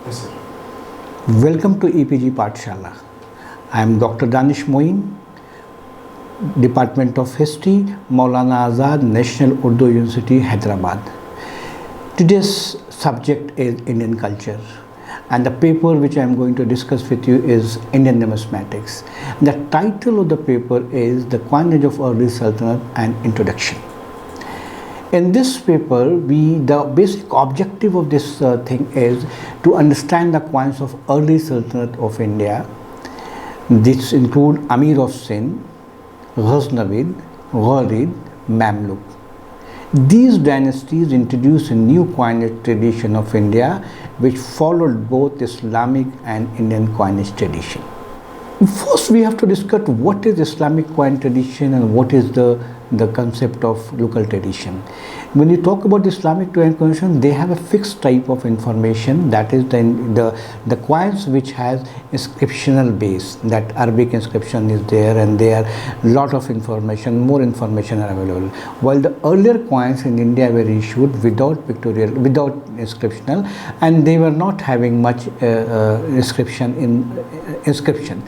Yes, sir. Welcome to EPG Pathshala. I am Dr. Danish Moin, Department of History, Maulana Azad, National Urdu University, Hyderabad. Today's subject is Indian culture, and the paper which I am going to discuss with you is Indian numismatics. The title of the paper is The Coinage of Early Sultanate and Introduction. In this paper, the basic objective of this thing is to understand the coins of early Sultanate of India. This include Amir of Sindh, Ghaznavid, Ghalid, Mamluk. These dynasties introduced a new coinage tradition of India which followed both Islamic and Indian coinage tradition. First, we have to discuss what is Islamic coin tradition and what is the concept of local tradition. When you talk about Islamic coin tradition, they have a fixed type of information, that is the coins which has inscriptional base, that Arabic inscription is there, and there are lot of information, more information are available. While the earlier coins in India were issued without pictorial, without inscriptional, and they were not having much inscription.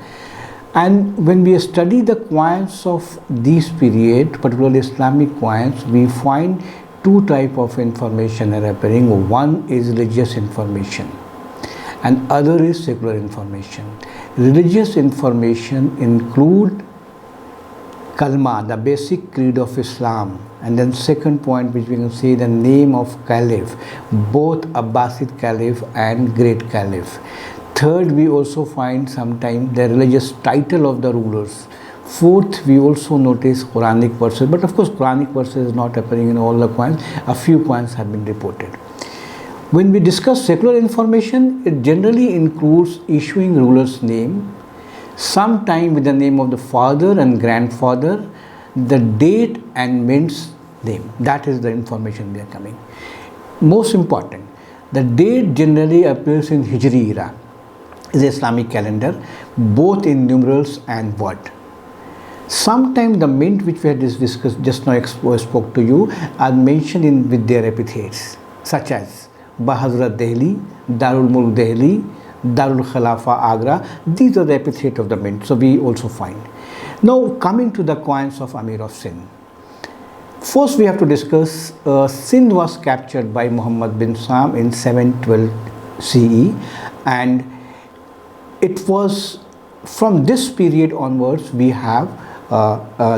And when we study the coins of this period, particularly Islamic coins, we find two types of information are appearing. One is religious information and other is secular information. Religious information include Kalma, the basic creed of Islam, and then second point which we can say the name of Caliph, both Abbasid Caliph and Great Caliph. Third, we also find sometimes the religious title of the rulers. Fourth, we also notice Quranic verses, but of course Quranic verses is not appearing in all the coins. A few coins have been reported. When we discuss secular information, it generally includes issuing ruler's name, sometime with the name of the father and grandfather, the date and mint's name. That is the information we are coming. Most important, the date generally appears in Hijri era, is the Islamic calendar, both in numerals and word. Sometimes the mint which we had discussed just now spoke to you are mentioned with their epithets, such as Bahazrat Delhi, Darul Mulk Delhi, Darul Khalafa Agra. These are the epithets of the mint, so we also find. Now coming to the coins of Amir of Sindh. First we have to discuss Sindh was captured by Muhammad bin Sam in 712 CE, and it was from this period onwards we have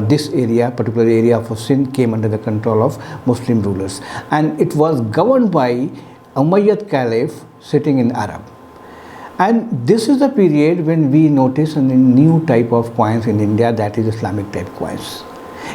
this area, particular area of Sindh, came under the control of Muslim rulers, and it was governed by Umayyad Caliph sitting in Arab. And this is the period when we notice a new type of coins in India, that is Islamic type coins.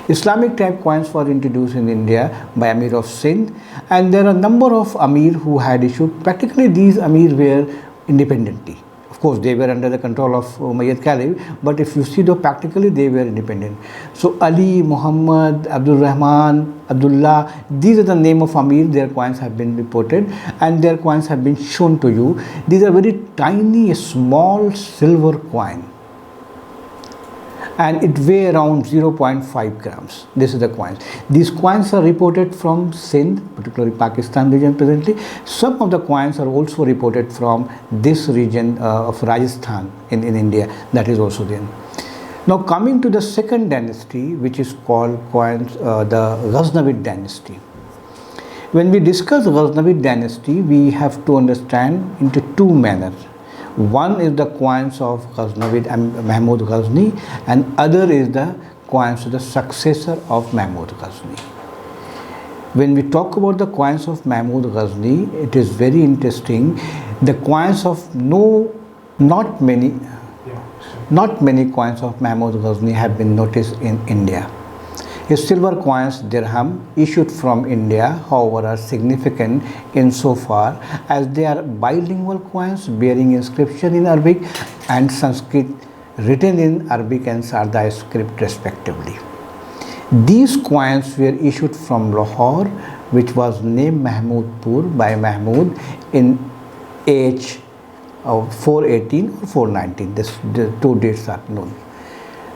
Islamic type coins were introduced in India by Amir of Sindh, and there are a number of Amir who had issued. Practically these Amir were independently. Of course, they were under the control of Umayyad Caliph, but if you see, though, practically they were independent. So Ali, Muhammad, Abdul Rahman, Abdullah, these are the name of Amir. Their coins have been reported and their coins have been shown to you. These are very tiny, small silver coin, and it weigh around 0.5 grams. This is the coins. These coins are reported from Sindh, particularly Pakistan region presently. Some of the coins are also reported from this region of Rajasthan in India, that is also there. Now coming to the second dynasty, which is called coins, the Ghaznavid dynasty. When we discuss Ghaznavid dynasty, we have to understand into two manners. One is the coins of Ghaznavid and Mahmud Ghazni, and other is the coins of the successor of Mahmud Ghazni. When we talk about the coins of Mahmud Ghazni, it is very interesting. The coins of not many coins of Mahmud Ghazni have been noticed in India. His silver coins, dirham, issued from India, however, are significant insofar as they are bilingual coins bearing inscription in Arabic and Sanskrit, written in Arabic and Sarda script respectively. These coins were issued from Lahore, which was named Mahmudpur by Mahmud in AH of 418 or 419. The two dates are known.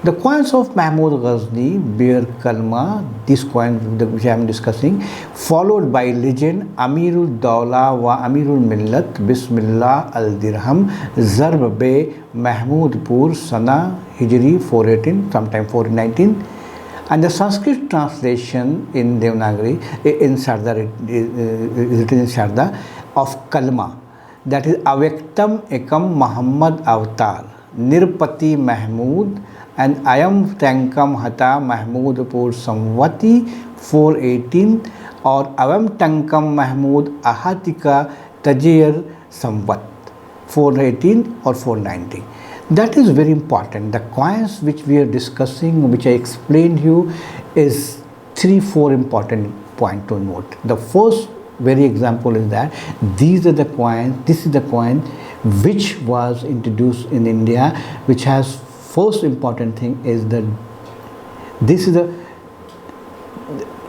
The coins of Mahmud Ghazni bear kalma, this coin which I am discussing, followed by legend Amirul Dawla wa Amirul Millat Bismillah al Dirham Zarb be Mahmudpur Sana Hijri 418, sometime 419. And the Sanskrit translation in Devanagari, in Sharda, is written in Sharda, of kalma, that is Avyaktam Ekam Muhammad Avatar Nirpati Mahmud and Ayam Tankam Hata Mahmudpur Samvati 418 or Avam Tankam Mahmud Ahatika Tajir Samvat 418 or 490. That is very important. The coins which we are discussing, which I explained you, is 3-4 important point to note. The first very example is that these are the coins, this is the coin which was introduced in India, which has first important thing is that this is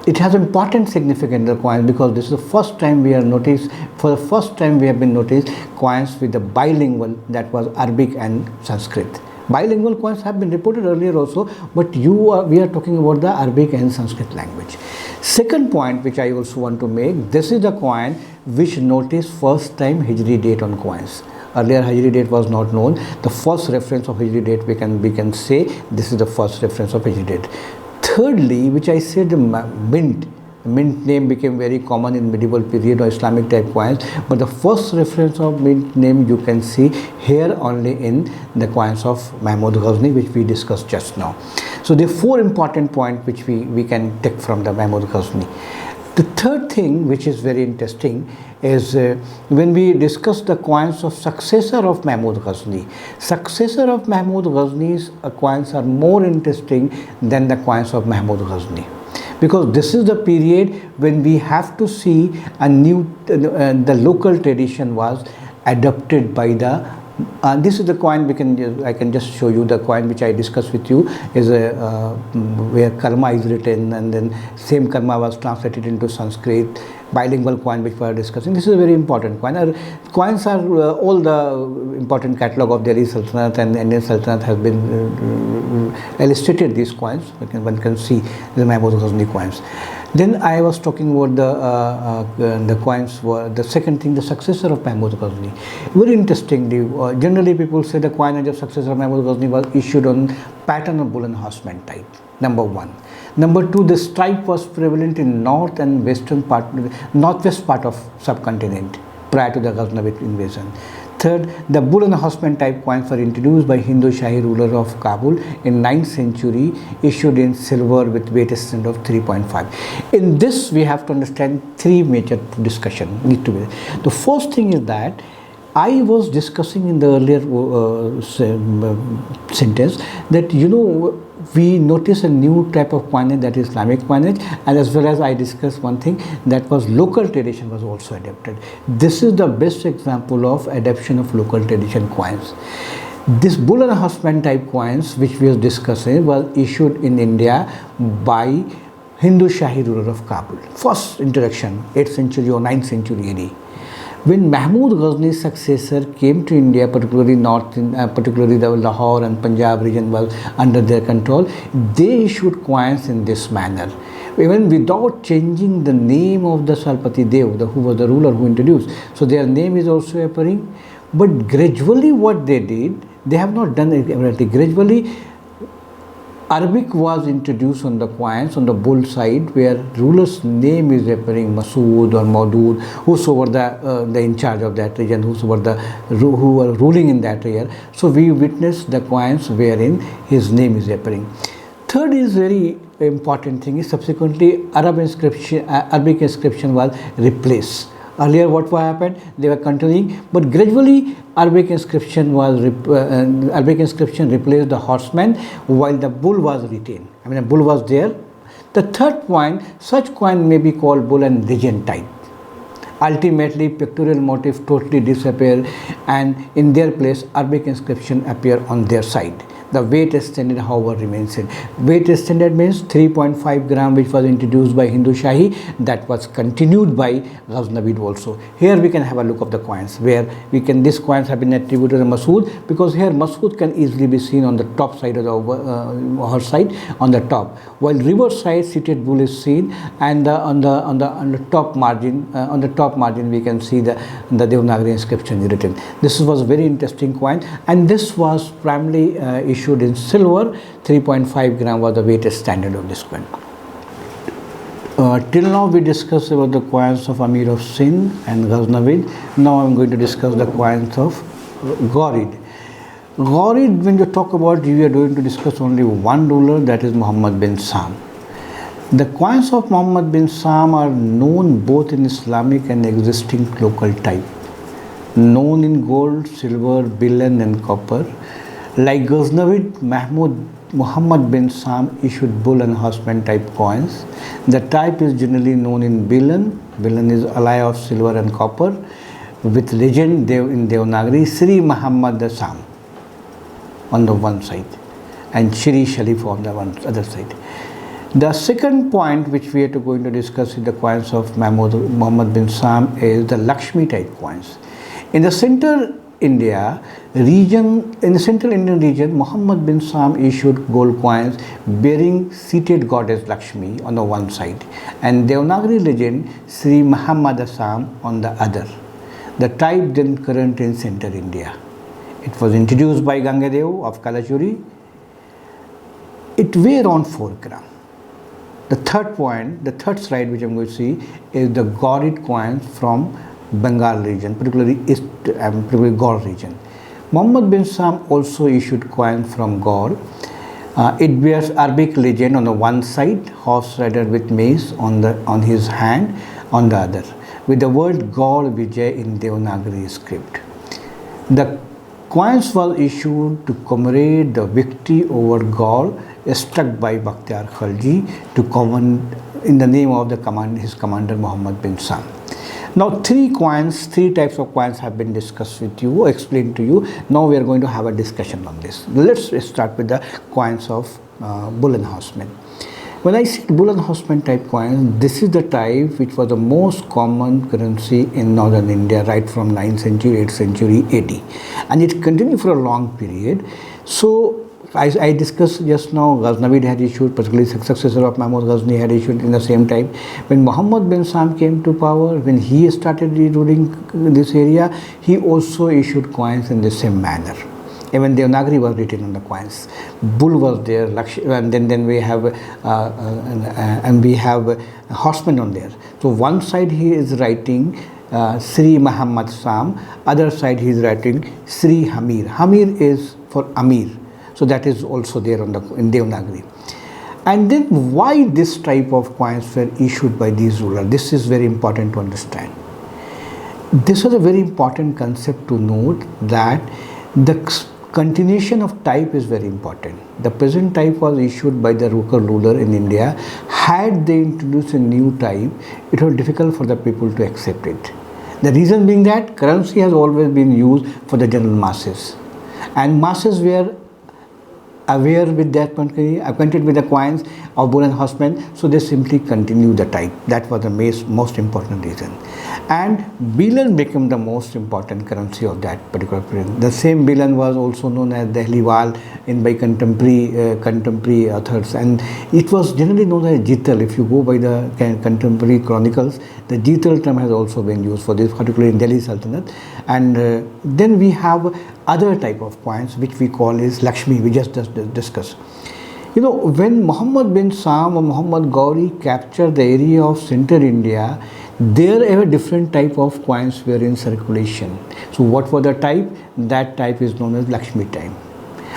it has important significance, the coins, because this is the first time we are noticed, for the first time we have been noticed coins with the bilingual, that was Arabic and Sanskrit. Bilingual coins have been reported earlier also, but we are talking about the Arabic and Sanskrit language. Second point which I also want to make, this is the coin which noticed first time Hijri date on coins. Earlier Hijri date was not known. The first reference of Hijri date we can say this is the first reference of Hijri date. Thirdly, which I said, the mint name became very common in medieval period or Islamic type coins, but the first reference of mint name you can see here only in the coins of Mahmud Ghazni, which we discussed just now. So there are 4 important points which we can take from the Mahmud Ghazni. The third thing which is very interesting is when we discuss the coins of successor of Mahmud Ghazni. Successor of Mahmud Ghazni's coins are more interesting than the coins of Mahmud Ghazni, because this is the period when we have to see a new, the local tradition was adopted by the this is the coin I can just show you. The coin which I discussed with you is where kalma is written, and then same kalma was translated into Sanskrit. Bilingual coin which we are discussing. This is a very important coin. Coins are all the important catalog of Delhi Sultanate and Indian Sultanate has been illustrated these coins. One can see the Mahmud Ghazni coins. Then I was talking about the coins were the second thing, the successor of Mahmud Ghazni. Very interestingly, generally people say the coinage of successor of Mahmud Ghazni was issued on pattern of bull and horseman type. Number 1. Number 2, this type was prevalent in north and northwest part of subcontinent prior to the Ghaznavid invasion. Third, the bull and horseman type coins were introduced by Hindu Shahi ruler of Kabul in 9th century, issued in silver with weight estimate of 3.5. In this, we have to understand 3 major discussion need to be. The first thing is that I was discussing in the earlier sentence that we notice a new type of coinage, that is Islamic coinage, and as well as I discussed one thing, that was local tradition was also adapted. This is the best example of adaptation of local tradition coins. This bull and horseman type coins which we are discussing was issued in India by Hindu Shahi ruler of Kabul. First introduction, 8th century or 9th century AD. When Mahmud Ghazni's successor came to India, particularly particularly the Lahore and Punjab region was under their control, they issued coins in this manner, even without changing the name of the Salpati Dev, who was the ruler who introduced. So their name is also appearing. But gradually what they did, they have not done it immediately. Gradually, Arabic was introduced on the coins on the bull side, where ruler's name is appearing, Masood or Maudud, whosoever the in charge of that region, who were ruling in that area. So we witnessed the coins wherein his name is appearing. Third is very important thing is subsequently Arabic inscription was replaced. Earlier what happened? They were continuing, but gradually Arabic inscription replaced the horseman, while the bull was retained. I mean, a bull was there. The third coin, such coin may be called bull and legend type. Ultimately, pictorial motif totally disappear, and in their place, Arabic inscription appear on their side. The weight extended, however, remains same. Weight extended means 3.5 gram, which was introduced by Hindu Shahi, that was continued by Ghaznavid also. Here we can have a look of the coins, where we can, these coins have been attributed to Masood, because here Masood can easily be seen on the top side of the horse side, on the top, while reverse side seated bull is seen, and on the top margin we can see the Devanagari inscription written. This was a very interesting coin, and this was primarily issued in silver. 3.5 gram was the weight standard of this coin. Till now we discussed about the coins of Amir of Sindh and Ghaznavid. Now I am going to discuss the coins of Ghurid. Ghurid, when you talk about, we are going to discuss only one ruler, that is Muhammad bin Sam. The coins of Muhammad bin Sam are known both in Islamic and existing local type, known in gold, silver, billion and copper. Like Ghaznavid, Muhammad bin Sam issued bull and horseman type coins. The type is generally known in billion. Billion is alloy of silver and copper, with legend in Devanagari, Sri Muhammad Sam on the one side and Shri Sharif on the other side. The second point which we are going to discuss in the coins of Muhammad bin Sam is the Lakshmi type coins. In the central Indian region, Muhammad bin Sam issued gold coins bearing seated goddess Lakshmi on the one side and Devanagari legend Sri Muhammad Sam on the other. The type then current in central India. It was introduced by Gangadev of Kalachuri. It weighed around 4 gram. The third point, the third slide which I am going to see is the Ghurid coins from Bengal region, particularly Gaur region. Muhammad bin Sam also issued coins from Gaur. It bears Arabic legend on the one side, horse rider with mace on his hand on the other, with the word Gaur Vijay in Devanagari script. The coins was issued to commemorate the victory over Gaur struck by Bakhtiar Khalji in the name of his commander Muhammad bin Sam. Now three types of coins have been discussed with you, explained to you. Now we are going to have a discussion on this. Let's start with the coins of bull and horseman. When I say bull and horseman type coins, this is the type which was the most common currency in northern India right from 9th century, 8th century AD, and it continued for a long period. So I discussed just now, Ghaznavid had issued, particularly successor of Mahmud Ghazni had issued in the same time. When Muhammad bin Sam came to power, when he started ruling this area, he also issued coins in the same manner. Even Devanagari was written on the coins. Bull was there, and then we have horseman on there. So one side he is writing Sri Muhammad Sam, other side he is writing Sri Hamir. Hamir is for Amir. So that is also there in Devanagari. And then why this type of coins were issued by these rulers? This is very important to understand. This is a very important concept to note, that the continuation of type is very important. The present type was issued by the local ruler in India. Had they introduced a new type, it was difficult for the people to accept it. The reason being that currency has always been used for the general masses, and masses were aware with that country, acquainted with the coins of bull and horseman, so they simply continue the type. That was the most important reason. And billion became the most important currency of that particular period. The same billion was also known as Dehliwal by contemporary authors, and it was generally known as Jital. If you go by the contemporary chronicles, the Jital term has also been used for this, particularly in Delhi Sultanate. And then we have other type of coins which we call is Lakshmi, we just discussed. You know, when Muhammad bin Sam or Muhammad Gauri captured the area of central India, there are different type of coins were in circulation. So what was the type? That type is known as Lakshmi type.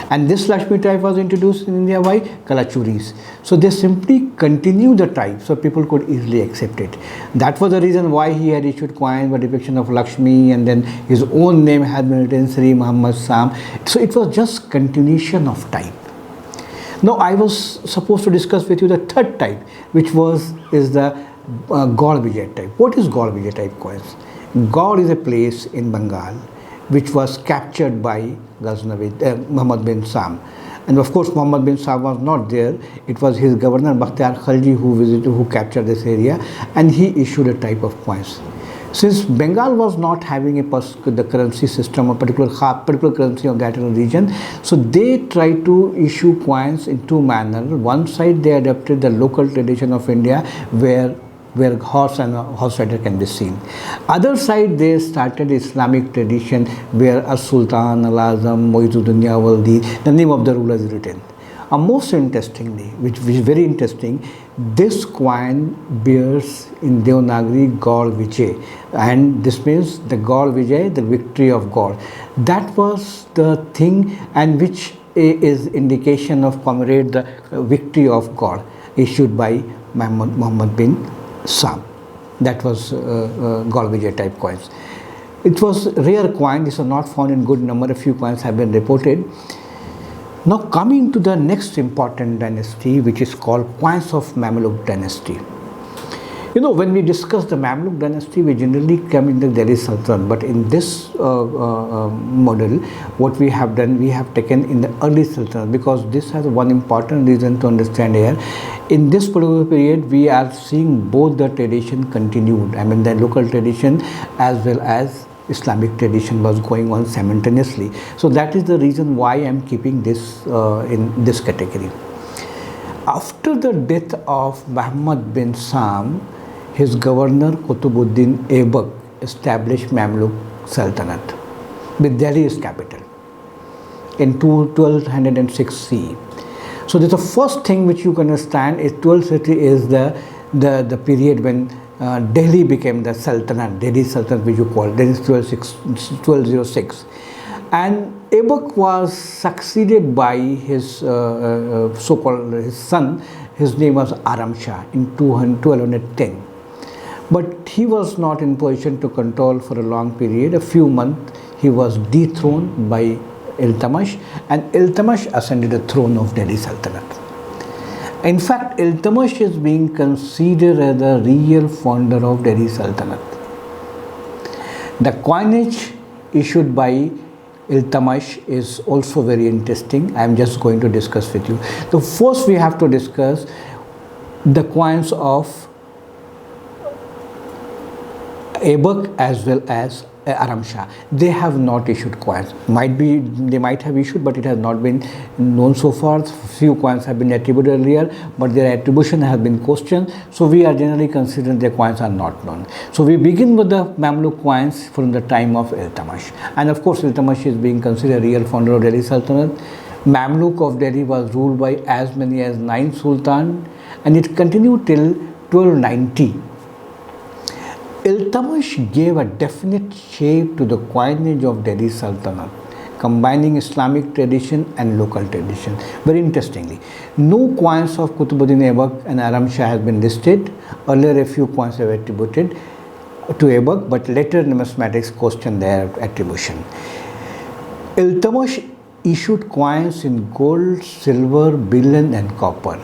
And this Lakshmi type was introduced in India by Kalachuris. So they simply continue the type so people could easily accept it. That was the reason why he had issued coins with depiction of Lakshmi, and then his own name had been written Sri Muhammad Sam. So it was just continuation of type. Now I was supposed to discuss with you the third type, which is the Gaur Vijay type. What is Gaur Vijay type coins? Gaur is a place in Bengal which was captured by Muhammad bin Sam. And of course, Muhammad bin Saab was not there. It was his governor Bakhtiar Khalji who captured this area, and he issued a type of coins. Since Bengal was not having the currency system, a particular currency of that region, so they tried to issue coins in two manners. One side they adopted the local tradition of India, where horse and horse rider can be seen. Other side they started Islamic tradition, where As-Sultan, Al-Azam, Muizuddin Yawaldi, the name of the ruler is written. Most interestingly, which is very interesting, this coin bears in Devanagari Gaur Vijay, and this means the Gaur Vijay, the victory of Gaur. That was the thing, and which is indication of commemorate the victory of Gaur, issued by Muhammad bin Saab. That was Gaur Vijay type coins. It was rare coin. These are not found in good number. A few coins have been reported. Now coming to the next important dynasty, which is called coins of Mamluk dynasty. When we discuss the Mamluk dynasty, we generally come in the Delhi Sultanate, but in this model, what we have done, we have taken in the early Sultanate, because this has one important reason to understand here. In this particular period, we are seeing both the tradition continued, I mean the local tradition as well as Islamic tradition was going on simultaneously. So that is the reason why I am keeping this in this category. After the death of Muhammad bin Saab, his governor Qutbuddin Aibak established Mamluk Sultanate with Delhi as capital in 1206 CE. So the first thing which you can understand is 1230 is the period when Delhi became the Sultanate, Delhi Sultanate which you call, that is 1206. And Aibak was succeeded by his so-called his son. His name was Aram Shah in 1210. But he was not in position to control for a long period. A few months he was dethroned by Iltutmish, and Iltutmish ascended the throne of Delhi Sultanate. In fact, Iltutmish is being considered as the real founder of Delhi Sultanate. The coinage issued by Iltutmish is also very interesting. I am just going to discuss with you. So first we have to discuss the coins of Aibak as well as Aram Shah. They have not issued coins. They might have issued, but it has not been known so far. Few coins have been attributed earlier, but their attribution has been questioned. So we are generally considering their coins are not known. So we begin with the Mamluk coins from the time of Iltutmish. And of course, Iltutmish is being considered a real founder of Delhi Sultanate. Mamluk of Delhi was ruled by as many as 9 sultans, and it continued till 1290. Iltutmish gave a definite shape to the coinage of Delhi Sultanate, combining Islamic tradition and local tradition. Very interestingly, no coins of Qutbuddin Aibak and Aram Shah has been listed. Earlier, a few coins have attributed to Aibak, but later numismatics questioned their attribution. Iltutmish issued coins in gold, silver, bullion, and copper.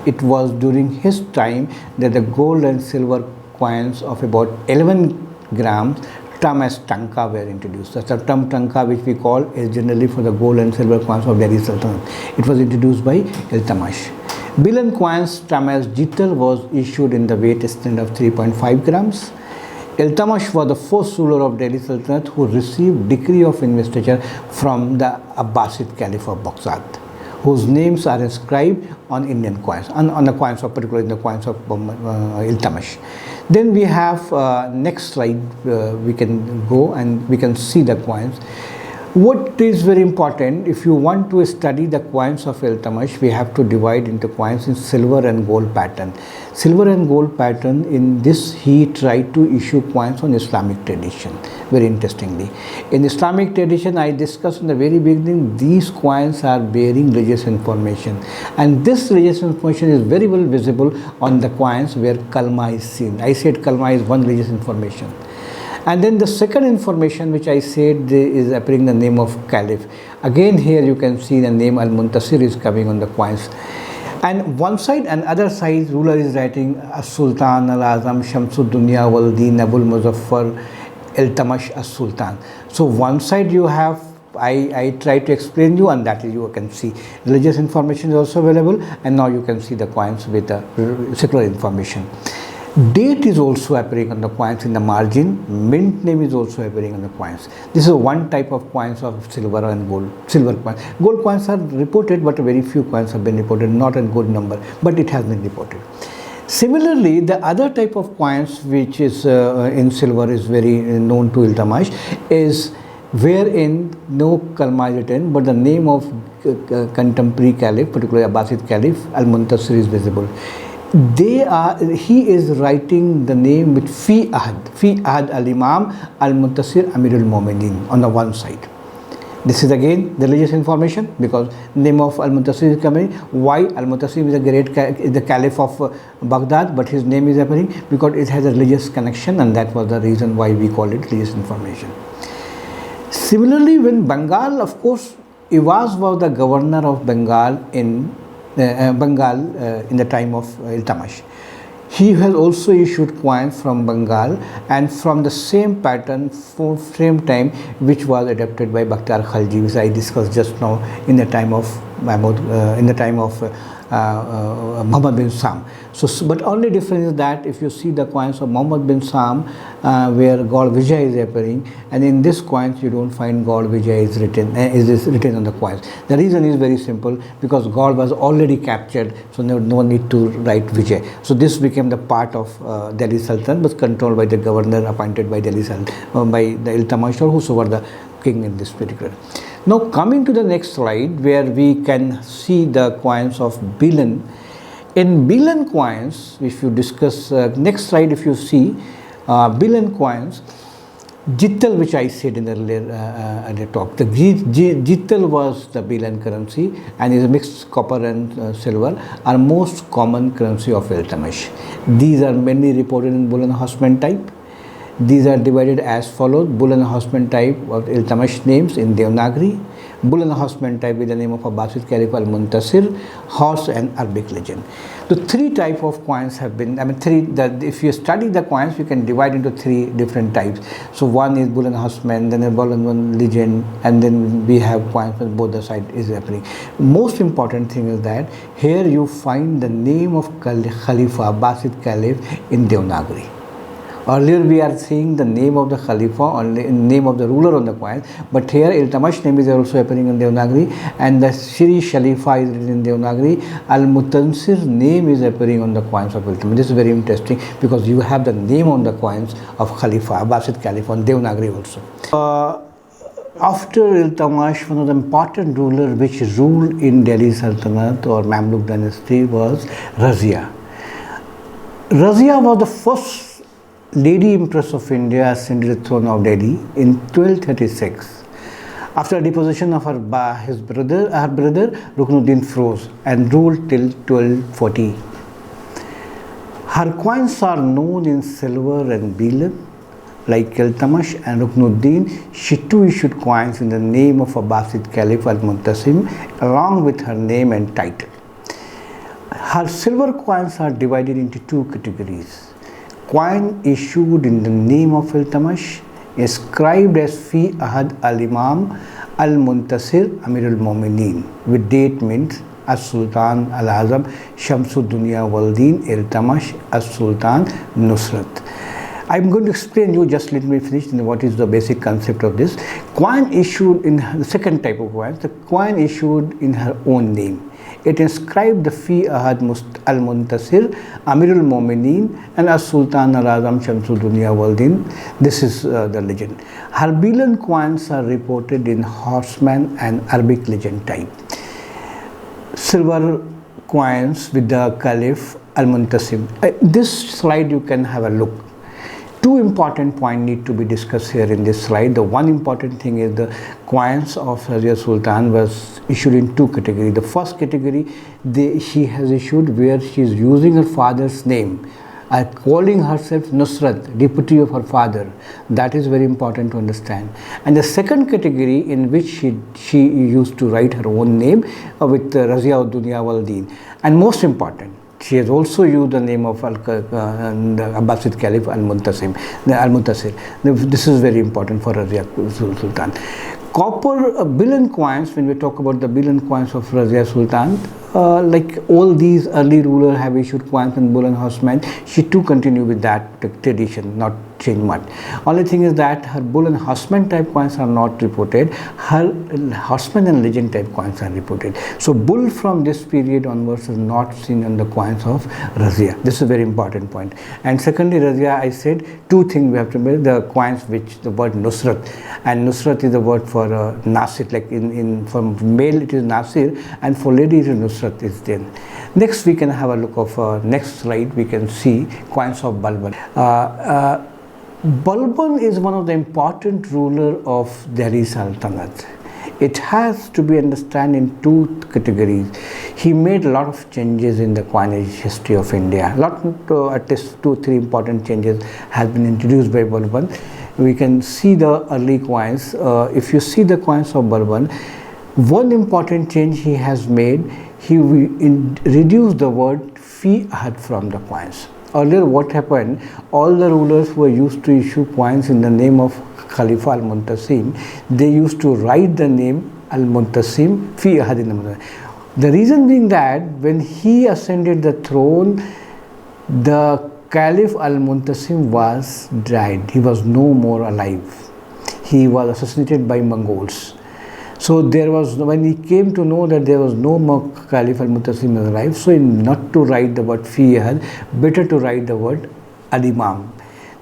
It was during his time that the gold and silver coins of about 11 grams term as tanka were introduced. The term tanka, which we call, is generally for the gold and silver coins of Delhi Sultanate. It was introduced by Iltutmish. Bullion coins term as jital was issued in the weight standard of 3.5 grams. Iltutmish was the first ruler of Delhi Sultanate who received decree of investiture from the Abbasid Caliph of Baghdad, whose names are inscribed on Indian coins, on the coins of, particularly in the coins of Iltutmish. Then we have next slide, we can go and we can see the coins. What is very important, if you want to study the coins of Iltutmish, we have to divide into coins in silver and gold pattern. Silver and gold pattern, in this he tried to issue coins on Islamic tradition, very interestingly. In Islamic tradition, I discussed in the very beginning, these coins are bearing religious information, and this religious information is very well visible on the coins where Kalma is seen. I said Kalma is one religious information. And then the second information which I said is appearing the name of Caliph. Again here you can see the name Al-Muntasir is coming on the coins. And one side and other side ruler is writing As-Sultan, Al-Azam, Shamsuddin Yawaldi, Abul Muzaffar, Iltutmish As-Sultan. So one side you have I try to explain you, and that is you can see religious information is also available, and now you can see the coins with the secular information. Date is also appearing on the coins in the margin. Mint name is also appearing on the coins. This is one type of coins of silver and gold. Silver coins. Gold coins are reported, but very few coins have been reported, not a good number, but it has been reported. Similarly, the other type of coins which is in silver is very known to Iltamash is wherein no kalma is written, but the name of contemporary caliph, particularly Abbasid caliph Al-Muntasir is visible. He is writing the name with Fi Ahad al-Imam al-Muntasir Amirul Mu'minin on the one side. This is again the religious information, because name of al-Muntasir is coming. Why? Al-Muntasir is the caliph of Baghdad, but his name is appearing because it has a religious connection, and that was the reason why we call it religious information. Similarly, when Bengal, of course, Iwaz was the governor of Bengal in the time of Iltamash. He has also issued coins from Bengal and from the same pattern, for same time, which was adopted by Bakhtiar Khalji, which I discussed just now in the time of Muhammad bin Sam. So, but only difference is that if you see the coins of Muhammad bin Sam, where God Vijay is appearing, and in this coins you don't find God Vijay is written on the coins. The reason is very simple, because God was already captured, so no need to write Vijay. So this became the part of Delhi Sultan, was controlled by the governor appointed by Delhi Sultan, by the Iltamash or whosoever the king in this particular. Now coming to the next slide, where we can see the coins of Bilan. In Bilan coins, if you discuss, next slide if you see, Bilan coins, Jittal, which I said in the earlier talk, the Jittal was the Bilan currency and is a mixed copper and silver, are most common currency of Iltamash. These are mainly reported in Bull and Haussmann type. These are divided as follows: Bull and Haussmann type of Iltamash names in Devanagari, Bull and Haussmann type with the name of Abbasid Caliph Al-Muntasir, Horse and Arabic legend. The three type of coins have been, if you study the coins, you can divide into three different types. So one is Bull and Haussmann, then a Bull and legend, and then we have coins on both the sides is happening. Most important thing is that here you find the name of Khalifa, Abbasid Caliph in Devanagari. Earlier we are seeing the name of the Khalifa, only name of the ruler on the coin, but here Iltamash name is also appearing in Devanagari, and the Shri Shalifa is written in Devanagari. Al-Muntasir name is appearing on the coins of Iltamash. This is very interesting, because you have the name on the coins of Khalifa, Abbasid Caliph on Devanagari also. After Iltamash, one of the important rulers which ruled in Delhi Sultanate or Mamluk dynasty was Razia. Razia was the first Lady Empress of India ascended the throne of Delhi in 1236 after deposition of her brother Ruknuddin Firoz, and ruled till 1240. Her coins are known in silver and Bilan. Like Iltamash and Ruknuddin, she too issued coins in the name of Abbasid Caliph Al-Muntasim along with her name and title. Her silver coins are divided into two categories. Coin issued in the name of Iltamash, inscribed as Fi Ahad al-Imam al-Muntasir Amirul Mu'minin, with date mint As-Sultan Al-Azam Shamsuddin Waldin Iltamash As-Sultan Nusrat. I'm going to explain you, just let me finish what is the basic concept of this. Coin issued in the second type of coin, the coin issued in her own name. It inscribed the Fi Ahad al-Muntasir Amirul Mu'minin and As-Sultan Al-Azam Shamsuddin Waldin. This is the legend. Her Bilan coins are reported in Haussmann and Arabic legend type. Silver coins with the Caliph Al-Muntasim. This slide you can have a look. Two important points need to be discussed here in this slide. The one important thing is the coins of Razia Sultan was issued in two categories. The first category she has issued where she is using her father's name, calling herself Nusrat, deputy of her father. That is very important to understand. And the second category in which she used to write her own name with Razia Dunya Waldin. And most important, she has also used the name of the Abbasid Caliph Al-Muntasir. This is very important for Razia Sultan. Copper bullion coins, when we talk about the bullion coins of Razia Sultan, like all these early rulers have issued coins and bullion horsemen, she too continued with that tradition, not change much. Only thing is that her bull and horseman type coins are not reported, her horseman and legend type coins are reported. So bull from this period onwards is not seen on the coins of Razia. This is a very important point. And secondly, Razia, I said two things we have to remember: the coins which the word Nusrat, and Nusrat is the word for Nasir, like for male it is Nasir and for lady it is Nusrat is there. Next we can have a look of next slide. We can see coins of Balban. Balban is one of the important ruler of Delhi Sultanate. It has to be understood in two categories. He made a lot of changes in the coinage history of India. At least 2-3 important changes has been introduced by Balban. We can see the early coins. If you see the coins of Balban, one important change he has made, he reduced the word fi ahad from the coins. Earlier what happened, all the rulers who were used to issue coins in the name of Khalifa al-Muntasim, they used to write the name al-Muntasim fi ahad in the Muntasim. The reason being that when he ascended the throne, the Caliph al-Muntasim was died. He was no more alive. He was assassinated by Mongols. So there was, when he came to know that there was no more Caliph al-Muntasim alive, so not to write the word fi ahad, better to write the word al-Imam.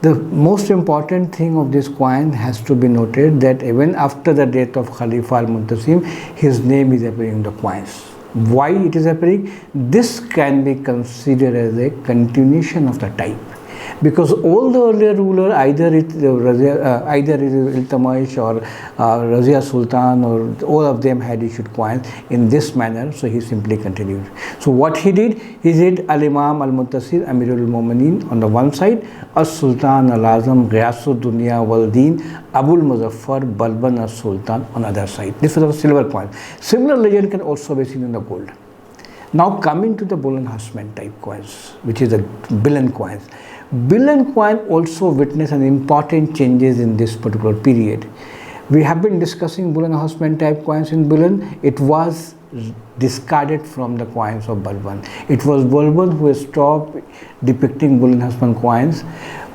The most important thing of this coin has to be noted that even after the death of Khalifa al-Muntasim, his name is appearing in the coins. Why it is appearing? This can be considered as a continuation of the type, because all the earlier ruler, either it is Iltutmish or Razia Sultan, or all of them had issued coins in this manner, so he simply continued. So what he did, he said Al-Imam Al-Muntasir Amirul Mu'minin on the one side, As-Sultan Al-Azam Ghiyasud Dunya Wal-Din Abul Muzaffar Balban As-Sultan on the other side. This was a silver coin. Similar legend can also be seen in the gold. Now coming to the bull and horseman type coins, which is the bullion coins. Bullion coin also witnessed an important changes in this particular period. We have been discussing bull and horseman type coins in bullion. It was discarded from the coins of Balban. It was Balban who stopped depicting bull and horseman coins,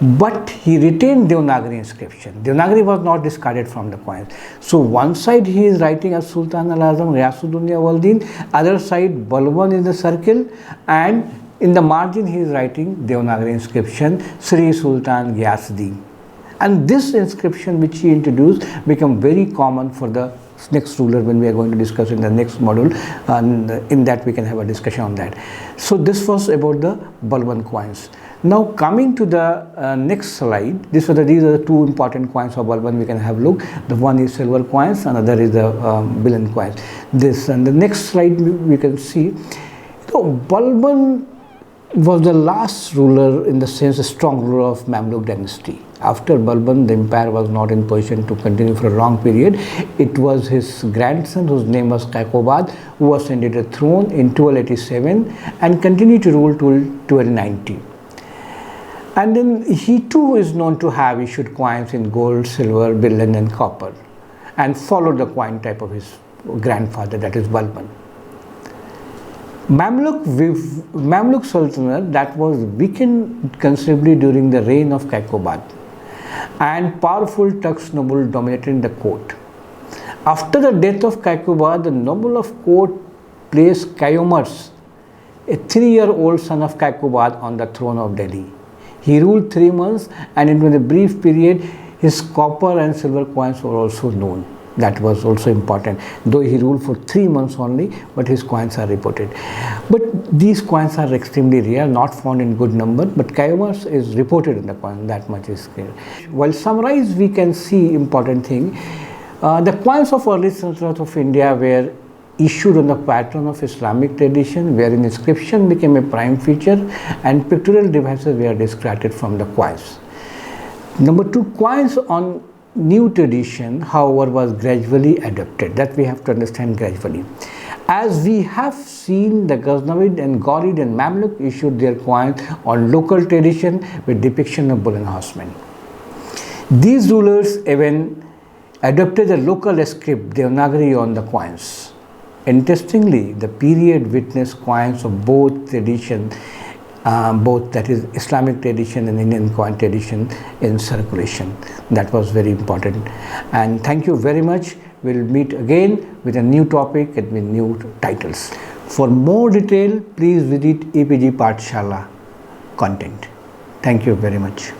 but he retained Devanagari inscription. Devanagari was not discarded from the coins. So one side he is writing as Sultan Al-Azam Ghiyasud Dunya Wal-Din, other side Balban in the circle, and in the margin he is writing Devanagari inscription Sri Sultan Ghiyasuddin. And this inscription which he introduced became very common for the next ruler when we are going to discuss in the next module, and in that we can have a discussion on that. So this was about the Balban coins. Now coming to the next slide, these are the two important coins of Balban we can have look. The one is silver coins, another is the bullion coins. This and the next slide we can see. So Balban was the last ruler, in the sense a strong ruler of Mamluk dynasty. After Balban, the empire was not in position to continue for a long period. It was his grandson, whose name was Qaikobad, who ascended the throne in 1287 and continued to rule till 1290. And then he too is known to have issued coins in gold, silver, bullion and copper, and followed the coin type of his grandfather, that is Balban. Mamluk Sultanate, that was weakened considerably during the reign of Qaikobad, and powerful Turks noble dominated the court. After the death of Qaikobad, the noble of court placed Kayumars, a 3-year-old son of Qaikobad, on the throne of Delhi. He ruled 3 months, and in a brief period his copper and silver coins were also known. That was also important, though he ruled for 3 months only, but his coins are reported. But these coins are extremely rare, not found in good number, but Kayumars is reported in the coin, that much is clear. While summarized, we can see important thing. The coins of early Sultanate of India were issued on the pattern of Islamic tradition, wherein inscription became a prime feature and pictorial devices were discarded from the coins. Number 2, coins on new tradition, however, was gradually adopted. That we have to understand gradually. As we have seen, the Ghaznavid and Ghurid and Mamluk issued their coins on local tradition with depiction of bull and horsemen. These rulers even adopted the local script Devanagari on the coins. Interestingly, the period witnessed coins of both tradition, both that is Islamic tradition and Indian coin tradition in circulation. That was very important. And thank you very much. We'll meet again with a new topic and with new titles. For more detail, please visit EPG Pathshala content. Thank you very much.